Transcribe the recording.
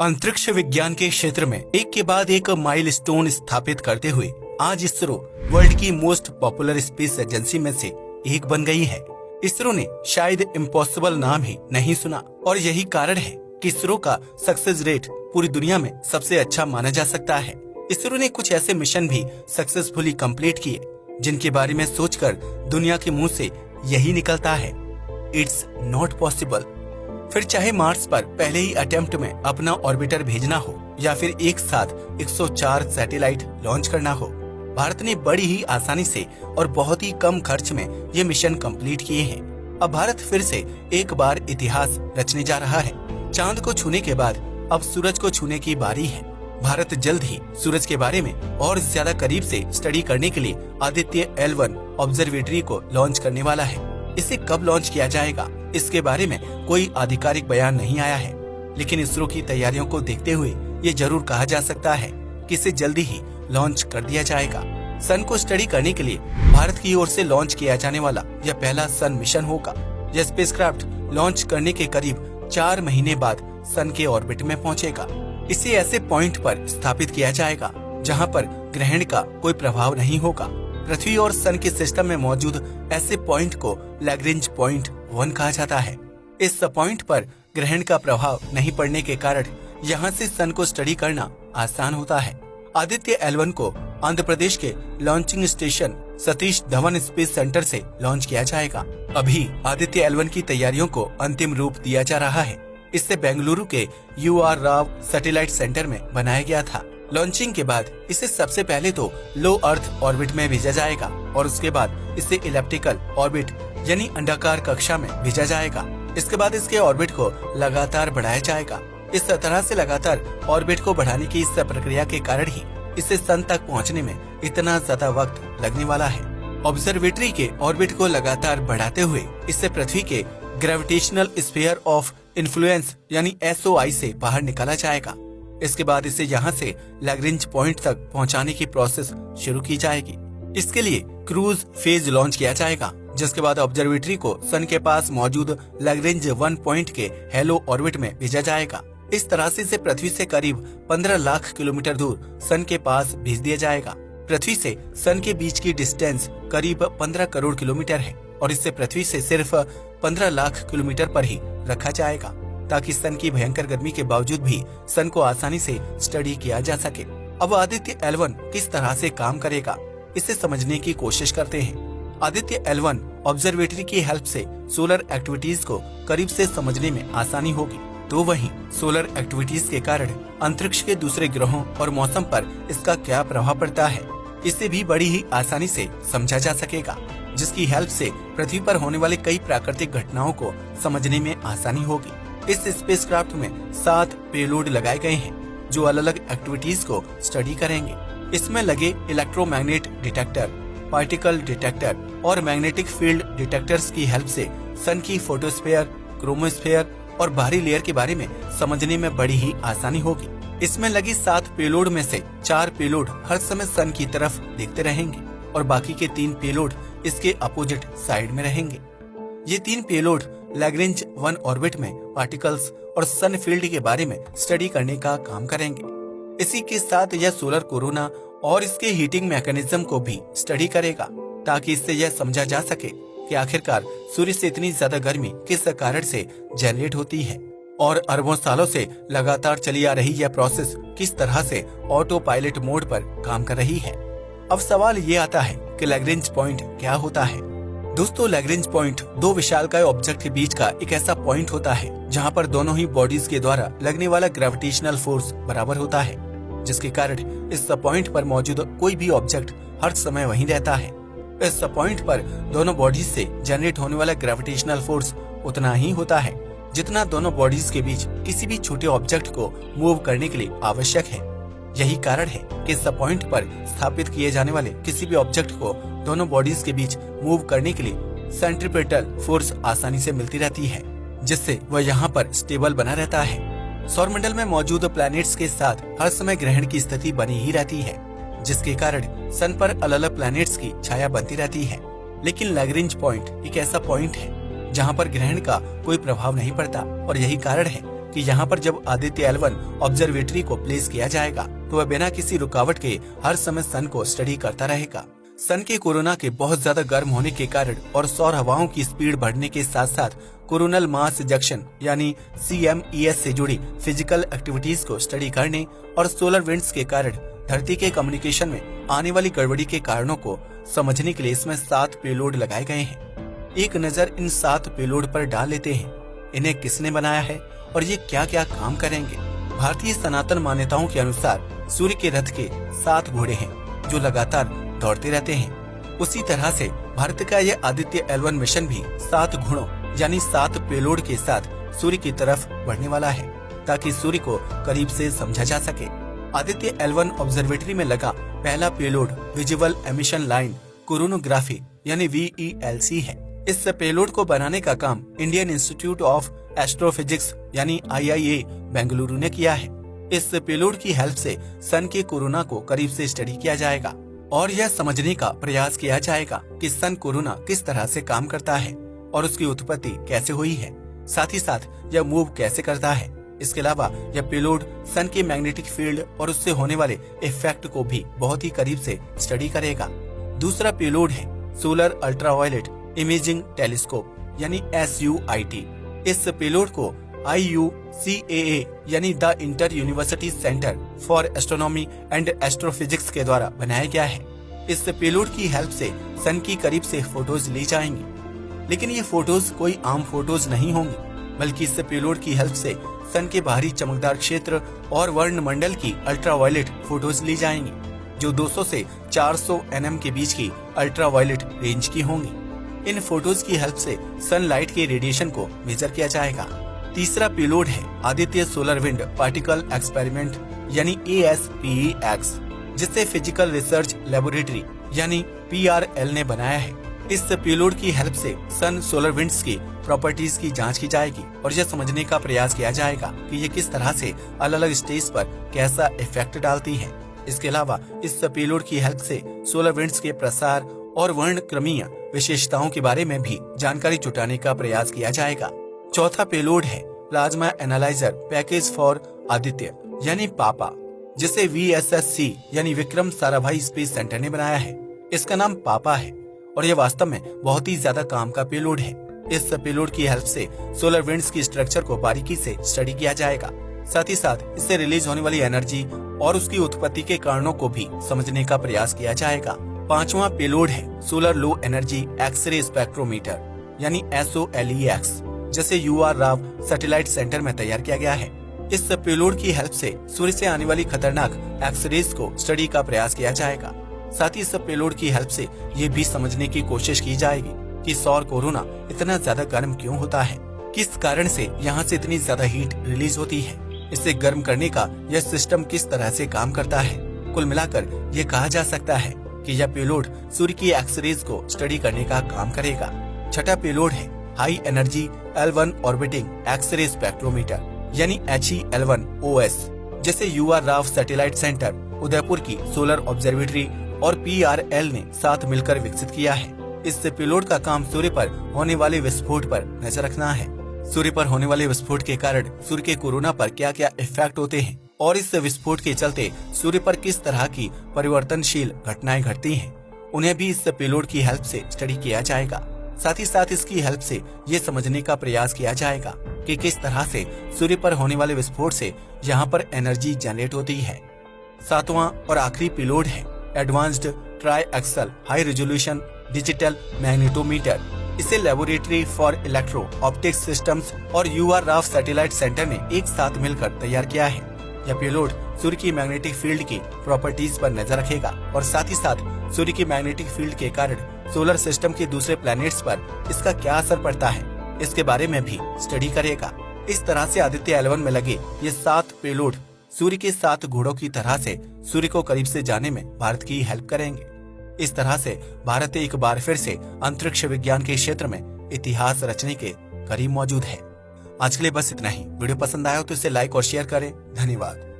अंतरिक्ष विज्ञान के क्षेत्र में एक के बाद एक माइलस्टोन स्थापित करते हुए आज इसरो वर्ल्ड की मोस्ट पॉपुलर स्पेस एजेंसी में से एक बन गई है। इसरो ने शायद इम्पॉसिबल नाम ही नहीं सुना और यही कारण है कि इसरो का सक्सेस रेट पूरी दुनिया में सबसे अच्छा माना जा सकता है। इसरो ने कुछ ऐसे मिशन भी सक्सेसफुली कंप्लीट किए जिनके बारे में सोचकर दुनिया के मुंह से यही निकलता है, इट्स नॉट पॉसिबल। फिर चाहे मार्स पर पहले ही अटेम्प्ट में अपना ऑर्बिटर भेजना हो या फिर एक साथ 104 सैटेलाइट लॉन्च करना हो, भारत ने बड़ी ही आसानी से और बहुत ही कम खर्च में ये मिशन कंप्लीट किए हैं। अब भारत फिर से एक बार इतिहास रचने जा रहा है। चांद को छूने के बाद अब सूरज को छूने की बारी है। भारत जल्द ही सूरज के बारे में और ज्यादा करीब से स्टडी करने के लिए आदित्य L1 ऑब्जर्वेटरी को लॉन्च करने वाला है। इसे कब लॉन्च किया जाएगा इसके बारे में कोई आधिकारिक बयान नहीं आया है, लेकिन इसरो की तैयारियों को देखते हुए ये जरूर कहा जा सकता है कि इसे जल्दी ही लॉन्च कर दिया जाएगा। सन को स्टडी करने के लिए भारत की ओर से लॉन्च किया जाने वाला यह पहला सन मिशन होगा। यह स्पेसक्राफ्ट लॉन्च करने के करीब 4 महीने बाद सन के ऑर्बिट में पहुंचेगा। इसे ऐसे पॉइंट पर स्थापित किया जाएगा जहां पर ग्रहण का कोई प्रभाव नहीं होगा। पृथ्वी और सन के सिस्टम में मौजूद ऐसे पॉइंट को लैग्रेंज पॉइंट 1 कहा जाता है। इस पॉइंट पर ग्रहण का प्रभाव नहीं पड़ने के कारण यहाँ से सन को स्टडी करना आसान होता है। आदित्य L1 को आंध्र प्रदेश के launching station Satish Dhawan space centre से लॉन्च किया जाएगा। अभी आदित्य L1 की तैयारियों को अंतिम रूप दिया जा रहा है। इससे बेंगलुरु के UR राव सैटेलाइट सेंटर में बनाया गया था। लॉन्चिंग के बाद इसे सबसे पहले तो लो अर्थ ऑर्बिट में भेजा जाएगा और उसके बाद इसे इलिप्टिकल ऑर्बिट यानी अंडाकार कक्षा में भेजा जाएगा। इसके बाद इसके ऑर्बिट को लगातार बढ़ाया जाएगा। इस तरह से लगातार ऑर्बिट को बढ़ाने की इस प्रक्रिया के कारण ही इसे सन तक पहुंचने में इतना ज्यादा वक्त लगने वाला है। ऑब्जर्वेटरी के ऑर्बिट को लगातार बढ़ाते हुए इससे पृथ्वी के ग्रेविटेशनल स्फीयर ऑफ इन्फ्लुएंस यानी SOI से बाहर निकाला जाएगा। इसके बाद इसे यहाँ से लैग्रेंज पॉइंट तक पहुँचाने की प्रोसेस शुरू की जाएगी। इसके लिए क्रूज फेज लॉन्च किया जाएगा, जिसके बाद ऑब्जर्वेटरी को सन के पास मौजूद लैग्रेंज 1 पॉइंट के हेलो ऑर्बिट में भेजा जाएगा। इस तरह से इसे पृथ्वी से करीब 15 लाख किलोमीटर दूर सन के पास भेज दिया जाएगा। पृथ्वी से सन के बीच की डिस्टेंस करीब 15 करोड़ किलोमीटर है और इससे पृथ्वी से सिर्फ 15 लाख किलोमीटर पर ही रखा जाएगा ताकि सन की भयंकर गर्मी के बावजूद भी सन को आसानी से स्टडी किया जा सके। अब आदित्य L1 किस तरह से काम करेगा इसे समझने की कोशिश करते हैं। आदित्य L1 ऑब्जर्वेटरी की हेल्प से सोलर एक्टिविटीज को करीब से समझने में आसानी होगी, तो वहीं सोलर एक्टिविटीज के कारण अंतरिक्ष के दूसरे ग्रहों और मौसम पर इसका क्या प्रभाव पड़ता है इसे भी बड़ी ही आसानी से समझा जा सकेगा, जिसकी हेल्प से पृथ्वी पर होने वाले कई प्राकृतिक घटनाओं को समझने में आसानी होगी। इस स्पेसक्राफ्ट में 7 पेलोड लगाए गए हैं जो अलग अलग एक्टिविटीज को स्टडी करेंगे। इसमें लगे इलेक्ट्रोमैग्नेट डिटेक्टर, पार्टिकल डिटेक्टर और मैग्नेटिक फील्ड डिटेक्टर्स की हेल्प से सन की फोटोस्फीयर, क्रोमोस्फीयर और बाहरी लेयर के बारे में समझने में बड़ी ही आसानी होगी। इसमें लगी 7 पेलोड में से 4 पेलोड हर समय सन की तरफ देखते रहेंगे और बाकी के 3 पेलोड इसके अपोजिट साइड में रहेंगे। ये 3 पेलोड लैग्रेंज 1 ऑर्बिट में पार्टिकल्स और सन फील्ड के बारे में स्टडी करने का काम करेंगे। इसी के साथ यह सोलर कोरोना और इसके हीटिंग मैकेनिज्म को भी स्टडी करेगा ताकि इससे यह समझा जा सके कि आखिरकार सूर्य से इतनी ज्यादा गर्मी किस कारण से जनरेट होती है और अरबों सालों से लगातार चली आ रही यह प्रोसेस किस तरह से ऑटो पायलट मोड पर काम कर रही है। अब सवाल ये आता है कि लैग्रेंज पॉइंट क्या होता है। दोस्तों, लैग्रेंज पॉइंट 2 विशालकाय ऑब्जेक्ट के बीच का एक ऐसा पॉइंट होता है जहां पर दोनों ही बॉडीज के द्वारा लगने वाला ग्रेविटेशनल फोर्स बराबर होता है, जिसके कारण इस पॉइंट पर मौजूद कोई भी ऑब्जेक्ट हर समय वहीं रहता है। इस पॉइंट पर दोनों बॉडीज से जनरेट होने वाला ग्रेविटेशनल फोर्स उतना ही होता है जितना दोनों बॉडीज के बीच किसी भी छोटे ऑब्जेक्ट को मूव करने के लिए आवश्यक है। यही कारण है कि इस पॉइंट पर स्थापित किए जाने वाले किसी भी ऑब्जेक्ट को दोनों बॉडीज के बीच मूव करने के लिए सेंट्रीपिटल फोर्स आसानी से मिलती रहती है, जिससे वह यहाँ पर स्टेबल बना रहता है। सौरमंडल में मौजूद प्लैनेट्स के साथ हर समय ग्रहण की स्थिति बनी ही रहती है, जिसके कारण सन पर अलग अलग प्लैनेट्स की छाया बनती रहती है। लेकिन लैग्रेंज पॉइंट एक ऐसा पॉइंट है जहाँ पर ग्रहण का कोई प्रभाव नहीं पड़ता और यही कारण है कि यहाँ पर जब आदित्य L1 ऑब्जर्वेटरी को प्लेस किया जाएगा तो वह बिना किसी रुकावट के हर समय सन को स्टडी करता रहेगा। सन के कोरोना के बहुत ज्यादा गर्म होने के कारण और सौर हवाओं की स्पीड बढ़ने के साथ साथ कोरोनल मास इजेक्शन यानी CMES से जुड़ी फिजिकल एक्टिविटीज को स्टडी करने और सोलर विंड्स के कारण धरती के कम्युनिकेशन में आने वाली गड़बड़ी के कारणों को समझने के लिए इसमें 7 पेलोड लगाए गए हैं। एक नजर इन 7 पेलोड पर डाल लेते हैं। इन्हें किसने बनाया है और ये क्या क्या काम करेंगे। भारतीय सनातन मान्यताओं के अनुसार सूर्य के रथ के 7 घोड़े हैं जो लगातार दौड़ते रहते हैं। उसी तरह से भारत का यह आदित्य L1 मिशन भी 7 घोड़ों यानी 7 पेलोड के साथ सूर्य की तरफ बढ़ने वाला है ताकि सूर्य को करीब से समझा जा सके। आदित्य L1 ऑब्जर्वेटरी में लगा पहला पेलोड विजुअल एमिशन लाइन कोरोनोग्राफी यानी VELC है। इस पेलोड को बनाने का काम इंडियन इंस्टीट्यूट ऑफ एस्ट्रोफिजिक्स यानी IIA बेंगलुरु ने किया है। इस पेलोड की हेल्प से सन के कोरोना को करीब से स्टडी किया जाएगा और यह समझने का प्रयास किया जाएगा कि सन कोरोना किस तरह से काम करता है और उसकी उत्पत्ति कैसे हुई है, साथ ही साथ यह मूव कैसे करता है। इसके अलावा यह पेलोड सन के मैग्नेटिक फील्ड और उससे होने वाले इफेक्ट को भी बहुत ही करीब से स्टडी करेगा। दूसरा पेलोड है सोलर अल्ट्रावायलेट इमेजिंग टेलीस्कोप यानी SUIT। इस पेलोड को IUCAA यानी the inter university centre for astronomy and astrophysics के द्वारा बनाया गया है। इस पेलोड की हेल्प से सन की करीब से फोटोज ली जाएंगी, लेकिन ये फोटोज कोई आम फोटोज नहीं होंगी, बल्कि इस पेलोड की हेल्प से सन के बाहरी चमकदार क्षेत्र और वर्णमंडल की अल्ट्रावायलेट फोटोज ली जाएंगी जो 200 से 400 nm के बीच की अल्ट्रावायलेट रेंज की होंगी। इन फोटोज की हेल्प से सनलाइट के रेडिएशन को मेजर किया जाएगा। तीसरा पेलोड है Aditya solar wind particle experiment यानी ASPEX, जिसे फिजिकल रिसर्च लेबोरेटरी यानी PRL ने बनाया है। इस पेलोड की हेल्प से सन सोलर विंड्स की प्रॉपर्टीज की जांच की जाएगी और यह समझने का प्रयास किया जाएगा कि ये किस तरह से अलग अलग स्टेज पर कैसा इफेक्ट डालती है। इसके अलावा इस पेलोड की हेल्प से सोलर विंड्स के प्रसार और वर्णक्रमीय विशेषताओं के बारे में भी जानकारी जुटाने का प्रयास किया जाएगा। चौथा पेलोड है plasma analyser package for Aditya यानी पापा, जिसे VSSC यानी विक्रम साराभाई स्पेस सेंटर ने बनाया है। इसका नाम पापा है और यह वास्तव में बहुत ही ज्यादा काम का पेलोड है। इस पेलोड की हेल्प से सोलर विंड्स की स्ट्रक्चर को बारीकी से स्टडी किया जाएगा, साथ ही साथ इससे रिलीज होने वाली एनर्जी और उसकी उत्पत्ति के कारणों को भी समझने का प्रयास किया जाएगा। पांचवा पेलोड है solar low energy X-ray spectrometer यानी SOLEX, जिसे UR राव सैटेलाइट सेंटर में तैयार किया गया है। इस पेलोड की हेल्प से सूर्य से आने वाली खतरनाक एक्सरेज को स्टडी का प्रयास किया जाएगा। साथ ही इस पेलोड की हेल्प से ये भी समझने की कोशिश की जाएगी कि सौर कोरोना इतना ज्यादा गर्म क्यों होता है, किस कारण से यहाँ से इतनी ज्यादा हीट रिलीज होती है, इसे गर्म करने का यह सिस्टम किस तरह से काम करता है। कुल मिलाकर ये कहा जा सकता है कि यह पेलोड सूर्य की एक्सरेज को स्टडी करने का काम करेगा। छठा पेलोड है high energy L1 orbiting X-ray spectrometer यानी HEL1OS, जिसे UR Rao satellite centre Udaipur की सोलर ऑब्जर्वेटरी और PRL ने साथ मिलकर विकसित किया है। इस पेलोड का काम सूर्य पर होने वाले विस्फोट पर नजर रखना है। सूर्य पर होने वाले विस्फोट के कारण सूर्य के कोरोना पर क्या क्या इफेक्ट होते हैं और इस विस्फोट के चलते सूर्य पर किस तरह की परिवर्तनशील घटनाएं घटती हैं, उन्हें भी इस पेलोड की हेल्प से स्टडी किया जाएगा। साथ ही साथ इसकी हेल्प से ये समझने का प्रयास किया जाएगा कि किस तरह से सूर्य पर होने वाले विस्फोट से यहाँ पर एनर्जी जनरेट होती है। सातवां और आखिरी पेलोड है advanced tri axial high resolution digital magnetometer. इसे laboratory for electro optics systems और UR राव सैटेलाइट सेंटर ने एक साथ मिलकर तैयार किया है। यह पेलोड सूर्य की मैग्नेटिक फील्ड की प्रॉपर्टीज पर नजर रखेगा और साथ ही साथ सूर्य की मैग्नेटिक फील्ड के कारण सोलर सिस्टम के दूसरे प्लैनेट्स पर इसका क्या असर पड़ता है, इसके बारे में भी स्टडी करेगा। इस तरह से आदित्य L1 में लगे ये 7 पेलोड सूर्य के 7 घोड़ों की तरह से सूर्य को करीब से जाने में भारत की हेल्प करेंगे। इस तरह से भारत एक बार फिर से अंतरिक्ष विज्ञान के क्षेत्र में इतिहास रचने के करीब मौजूद है। आज के लिए बस इतना ही। वीडियो पसंद आया हो तो इसे लाइक और शेयर करें। धन्यवाद।